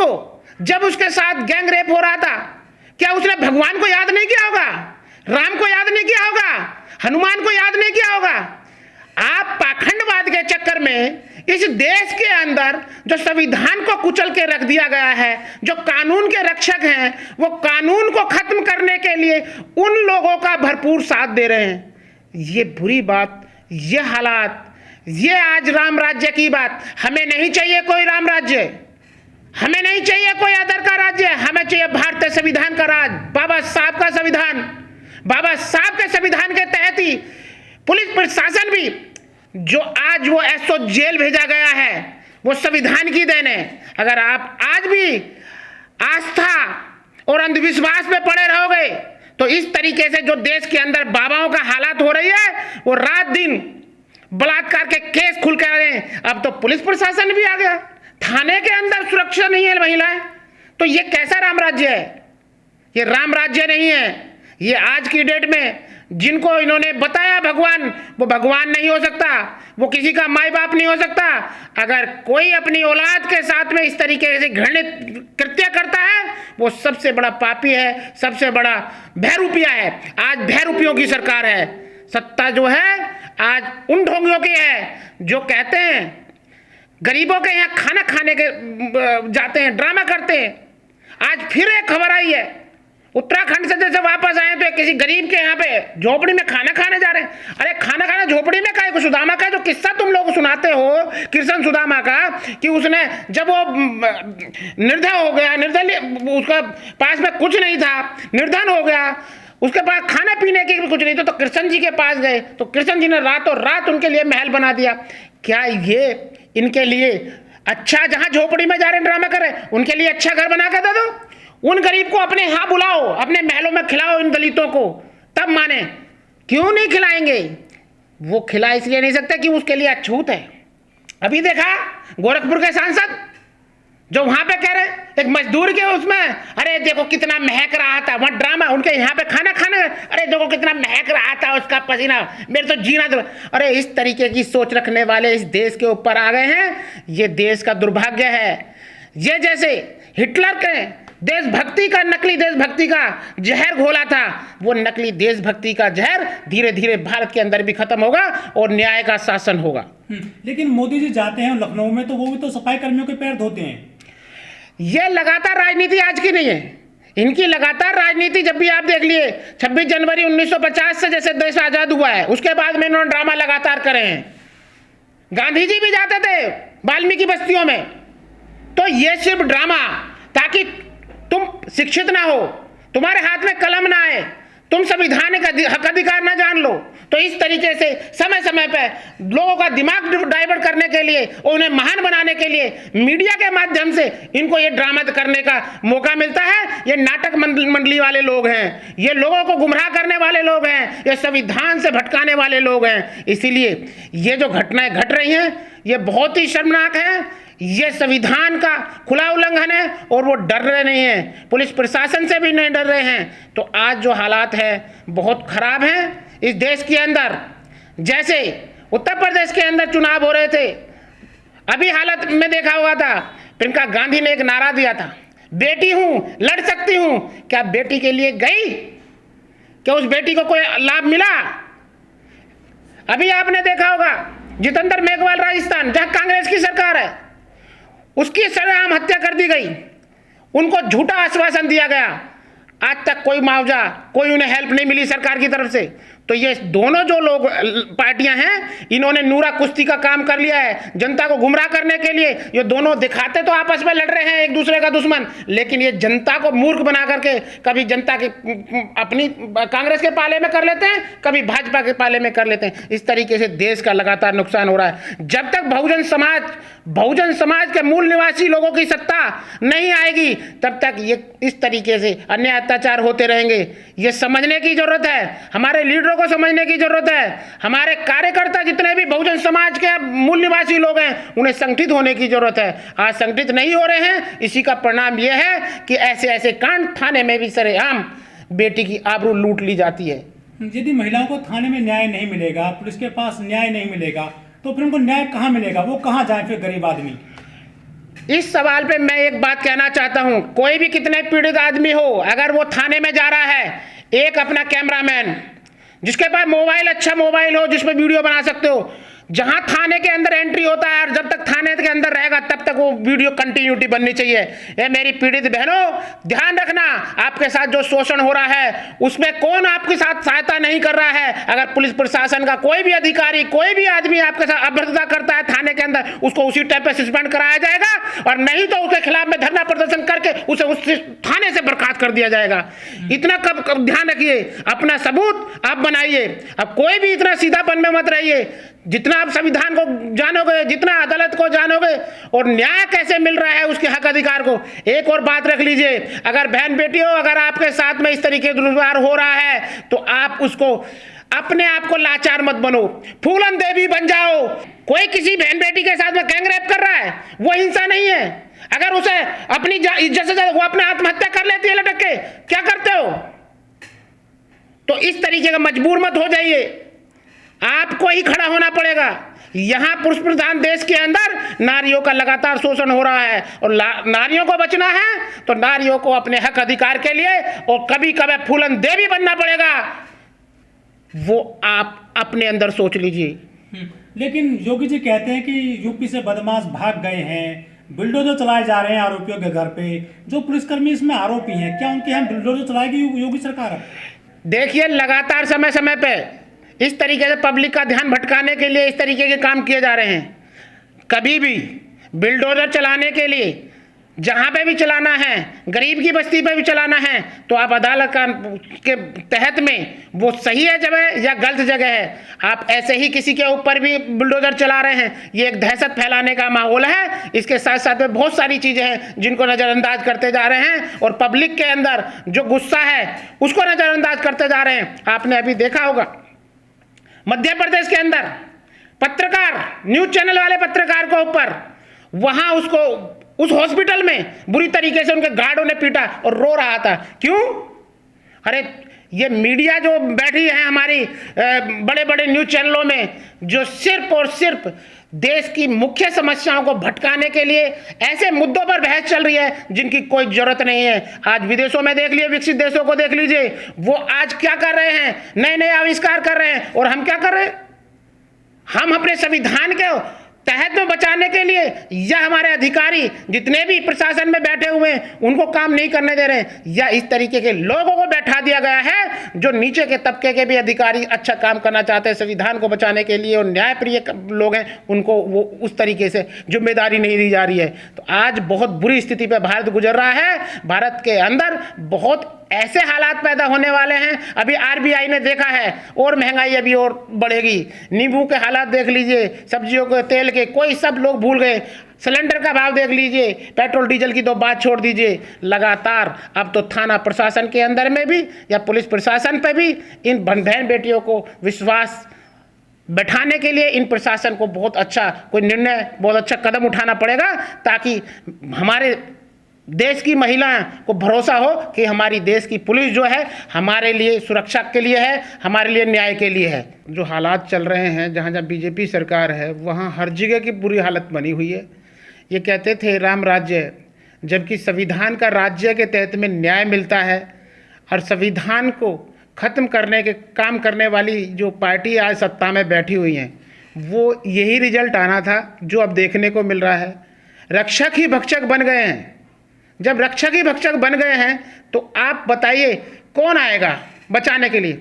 को जब उसके साथ गैंग रेप हो रहा था, क्या उसने भगवान को याद नहीं किया होगा, राम को याद नहीं किया होगा, हनुमान को याद नहीं किया होगा? आप पाखंडवाद के चक्कर में इस देश के अंदर जो संविधान को कुचल के रख दिया गया है, जो कानून के रक्षक हैं, वो कानून को खत्म करने के लिए उन लोगों का भरपूर साथ दे रहे हैं। ये बुरी बात, ये हालात, ये आज राम राज्य की बात। हमें नहीं चाहिए कोई राम राज्य, हमें नहीं चाहिए कोई अदर का राज्य, हमें चाहिए भारतीय संविधान का राज, बाबा साहब का संविधान। बाबा साहब के संविधान के तहत ही पुलिस प्रशासन भी जो आज वो एसओ जेल भेजा गया है, वो संविधान की देन है। अगर आप आज भी आस्था और अंधविश्वास में पड़े रहोगे तो इस तरीके से जो देश के अंदर बाबाओं का हालात हो रही है, वो रात दिन बलात्कार के केस खुल कर रहे हैं। अब तो पुलिस प्रशासन भी आ गया, थाने के अंदर सुरक्षा नहीं है महिलाएं, तो ये कैसा राम राज्य है? ये राम राज्य नहीं है। ये आज की डेट में जिनको इन्होंने बताया भगवान, वो भगवान नहीं हो सकता, वो किसी का माई बाप नहीं हो सकता। अगर कोई अपनी औलाद के साथ में इस तरीके से घृणित कृत्य करता है, वो सबसे बड़ा पापी है, सबसे बड़ा बहरूपिया है। आज बहरूपियों की सरकार है। सत्ता जो है आज उन ढोंगियों की है जो कहते हैं गरीबों के यहाँ खाना खाने के जाते हैं, ड्रामा करते हैं। आज फिर एक खबर आई है, उत्तराखंड से जैसे वापस आए तो किसी गरीब के यहाँ पे झोपड़ी में खाना खाने जा रहे हैं। अरे खाना खाना झोपड़ी में का? सुदामा का जो किस्सा तुम लोग सुनाते हो, कृष्ण सुदामा का, कि उसने जब वो निर्धन हो गया, निर्धन, उसका पास में कुछ नहीं था, निर्धन हो गया, उसके पास खाने पीने की कुछ नहीं था, तो कृष्ण जी के पास गए, तो कृष्ण जी ने रातों रात उनके लिए महल बना दिया। क्या ये इनके लिए अच्छा, जहां झोपड़ी में जा रहे ड्रामा कर रहे, उनके लिए अच्छा घर बना कर दे दो? उन गरीब को अपने यहाँ बुलाओ, अपने महलों में खिलाओ इन दलितों को, तब माने। क्यों नहीं खिलाएंगे? वो खिला इसलिए नहीं सकते कि उसके लिए अछूत है। अभी देखा गोरखपुर के सांसद जो वहां पे कह रहे एक मजदूर के उसमें, अरे देखो कितना महक रहा था, वहां ड्रामा, उनके यहाँ पे खाना खाने, अरे देखो कितना महक रहा था उसका पसीना, मेरे तो जीना दो। अरे इस तरीके की सोच रखने वाले इस देश के ऊपर आ गए हैं। ये देश का दुर्भाग्य है। ये जैसे हिटलर के देशभक्ति का, नकली देशभक्ति का जहर घोला था, वो नकली देशभक्ति का जहर धीरे धीरे भारत के अंदर भी खत्म होगा और न्याय का शासन होगा। लेकिन मोदी जी जाते हैं लखनऊ में तो वो भी तो सफाई कर्मियों के पैर धोते हैं। ये लगातार राजनीति आज की नहीं है, इनकी लगातार राजनीति। जब भी आप देख लिए 26 जनवरी 1950 से जैसे देश आजाद हुआ है, उसके बाद में इन्होंने ड्रामा लगातार करे हैं। गांधी जी भी जाते थे वाल्मीकि बस्तियों में, तो ये सिर्फ ड्रामा, ताकि तुम शिक्षित ना हो, तुम्हारे हाथ में कलम ना आए, तुम संविधान का हक अधिकार ना जान लो। तो इस तरीके से समय समय पर लोगों का दिमाग डाइवर्ट करने के लिए और उन्हें महान बनाने के लिए मीडिया के माध्यम से इनको ये ड्रामा करने का मौका मिलता है। ये नाटक मंडली वाले लोग हैं, ये लोगों को गुमराह करने वाले लोग हैं, ये संविधान से भटकाने वाले लोग हैं। इसीलिए ये जो घटनाएं घट रही हैं, ये बहुत ही शर्मनाक है। ये संविधान का खुला उल्लंघन है और वो डर रहे नहीं हैं, पुलिस प्रशासन से भी नहीं डर रहे हैं। तो आज जो हालात है बहुत खराब हैं इस देश के अंदर। जैसे उत्तर प्रदेश के अंदर चुनाव हो रहे थे, अभी हालत में देखा हुआ था, प्रियंका गांधी ने एक नारा दिया था, बेटी हूं, लड़ सकती हूं। क्या बेटी के लिए गई? क्या उस बेटी को कोई लाभ मिला? अभी आपने देखा होगा जितेंद्र मेघवाल राजस्थान, जहां कांग्रेस की सरकार है, उसकी सरेआम हत्या कर दी गई, उनको झूठा आश्वासन दिया गया, आज तक कोई मुआवजा, कोई उन्हें हेल्प नहीं मिली सरकार की तरफ से। तो ये दोनों जो लोग पार्टियां हैं, इन्होंने नूरा कुश्ती का काम कर लिया है जनता को गुमराह करने के लिए। ये दोनों दिखाते तो आपस में लड़ रहे हैं एक दूसरे का दुश्मन, लेकिन ये जनता को मूर्ख बना करके कभी जनता के अपनी कांग्रेस के पाले में कर लेते हैं, कभी भाजपा के पाले में कर लेते हैं। इस तरीके से देश का लगातार नुकसान हो रहा है। जब तक बहुजन समाज के मूल निवासी लोगों की सत्ता नहीं आएगी, तब तक ये इस तरीके से अन्याय अत्याचार होते रहेंगे। ये समझने की जरूरत है, हमारे लीडरों को समझने की जरूरत है, हमारे कार्यकर्ता जितने भी बहुजन समाज के मूल निवासी लोग हैं, उन्हें संगठित होने की जरूरत है। आज संगठित नहीं हो रहे हैं, इसी का परिणाम यह है कि ऐसे ऐसे कांड थाने में भी सरेआम बेटी की आबरू लूट ली जाती है। यदि महिलाओं को थाने में न्याय नहीं मिलेगा, पुलिस के पास न्याय नहीं मिलेगा, तो फिर उनको न्याय कहाँ मिलेगा? वो कहाँ जाए फिर गरीब आदमी? इस सवाल पे मैं एक बात कहना चाहता हूं, कोई भी कितने पीड़ित आदमी हो, अगर वो थाने में जा रहा है, एक अपना कैमरामैन जिसके पास मोबाइल, अच्छा मोबाइल हो जिसमें वीडियो बना सकते हो, जहां थाने के अंदर एंट्री होता है और जब तक थाने के अंदर रहेगा तब तक वो वीडियो कंटिन्यूटी बननी चाहिए। ये मेरी पीड़ित बहनों, ध्यान रखना, आपके साथ जो शोषण हो रहा है उसमें कौन आपके साथ सहायता नहीं कर रहा है। अगर पुलिस प्रशासन का कोई भी अधिकारी, कोई भी आदमी आपके साथ अभद्रता करता है थाने के अंदर, उसको उसी टाइम पे सस्पेंड कराया जाएगा, और नहीं तो उसके खिलाफ में धरना प्रदर्शन करके उसे उस थाने से बर्खास्त कर दिया जाएगा। इतना कब ध्यान रखिए, अपना सबूत आप बनाइए। अब कोई भी इतना सीधापन में मत रहिए। जितना आप संविधान को जानोगे, जितना अदालत को जानोगे और न्याय कैसे मिल रहा है उसके हक अधिकार को। एक और बात रख लीजिए, अगर बहन बेटी हो, अगर आपके साथ में इस तरीके का दुर्व्यवहार हो रहा है तो आप उसको, अपने आप को लाचार मत बनो, फूलन देवी बन जाओ। कोई किसी बहन बेटी के साथ में गैंगरेप कर रहा है, वो हिंसा नहीं है। अगर उसे अपनी इज्जत से वो अपने आत्महत्या कर लेती है लटक के, क्या करते हो? तो इस तरीके का मजबूर मत हो जाइए, आपको ही खड़ा होना पड़ेगा। यहां पुरुष प्रधान देश के अंदर नारियों का लगातार शोषण हो रहा है, और नारियों को बचना है तो नारियों को अपने हक अधिकार के लिए और कभी कभी फूलन देवी बनना पड़ेगा। वो आप अपने अंदर सोच लीजिए। लेकिन योगी जी कहते हैं कि यूपी से बदमाश भाग गए हैं, बुलडोजर चलाए जा रहे हैं आरोपियों के घर पे। जो पुलिसकर्मी इसमें आरोपी हैं, क्या उनके यहाँ बुलडोजर चलाएगी योगी सरकार? देखिए, लगातार समय समय पे इस तरीके से पब्लिक का ध्यान भटकाने के लिए इस तरीके के काम किए जा रहे हैं। कभी भी बिल्डोजर चलाने के लिए जहां पे भी चलाना है, गरीब की बस्ती पे भी चलाना है, तो आप अदालत के तहत में वो सही है जगह या गलत जगह है। आप ऐसे ही किसी के ऊपर भी बुलडोजर चला रहे हैं, ये एक दहशत फैलाने का माहौल है। इसके साथ साथ में बहुत सारी चीजें हैं जिनको नजरअंदाज करते जा रहे हैं, और पब्लिक के अंदर जो गुस्सा है उसको नजरअंदाज करते जा रहे हैं। आपने अभी देखा होगा मध्य प्रदेश के अंदर पत्रकार, न्यूज चैनल वाले पत्रकार को ऊपर, वहां उसको उस हॉस्पिटल में बुरी तरीके से उनके गार्डों ने पीटा और रो रहा था। क्यों? अरे ये मीडिया जो बैठी है हमारी बड़े बड़े न्यूज चैनलों में, जो सिर्फ और सिर्फ देश की मुख्य समस्याओं को भटकाने के लिए ऐसे मुद्दों पर बहस चल रही है जिनकी कोई जरूरत नहीं है। आज विदेशों में देख लीजिए, विकसित देशों को देख लीजिए, वो आज क्या कर रहे हैं, नए नए आविष्कार कर रहे हैं, और हम क्या कर रहे हैं? हम अपने संविधान के तहत में बचाने के लिए, या हमारे अधिकारी जितने भी प्रशासन में बैठे हुए हैं उनको काम नहीं करने दे रहे हैं, या इस तरीके के लोगों को बैठा दिया गया है जो नीचे के तबके के भी अधिकारी अच्छा काम करना चाहते हैं संविधान को बचाने के लिए, और न्यायप्रिय लोग हैं, उनको वो उस तरीके से जिम्मेदारी नहीं दी जा रही है। तो आज बहुत बुरी स्थिति पर भारत गुजर रहा है। भारत के अंदर बहुत ऐसे हालात पैदा होने वाले हैं। अभी आरबीआई ने देखा है और महंगाई अभी और बढ़ेगी। नींबू के हालात देख लीजिए, सब्जियों के तेल के, कोई सब लोग भूल गए। सिलेंडर का भाव देख लीजिए, पेट्रोल डीजल की तो बात छोड़ दीजिए। लगातार अब तो थाना प्रशासन के अंदर में भी या पुलिस प्रशासन पे भी इन बहन बेटियों को विश्वास बैठाने के लिए इन प्रशासन को बहुत अच्छा कोई निर्णय, बहुत अच्छा कदम उठाना पड़ेगा, ताकि हमारे देश की महिलाएं को भरोसा हो कि हमारी देश की पुलिस जो है हमारे लिए सुरक्षा के लिए है, हमारे लिए न्याय के लिए है। जो हालात चल रहे हैं, जहाँ जहाँ बीजेपी सरकार है वहाँ हर जगह की बुरी हालत बनी हुई है। ये कहते थे राम राज्य, जबकि संविधान का राज्य के तहत में न्याय मिलता है, और संविधान को ख़त्म करने के काम करने वाली जो पार्टी आज सत्ता में बैठी हुई हैं, वो यही रिजल्ट आना था जो अब देखने को मिल रहा है। रक्षक ही भक्षक बन गए हैं। जब रक्षक ही भक्षक बन गए हैं तो आप बताइए कौन आएगा बचाने के लिए?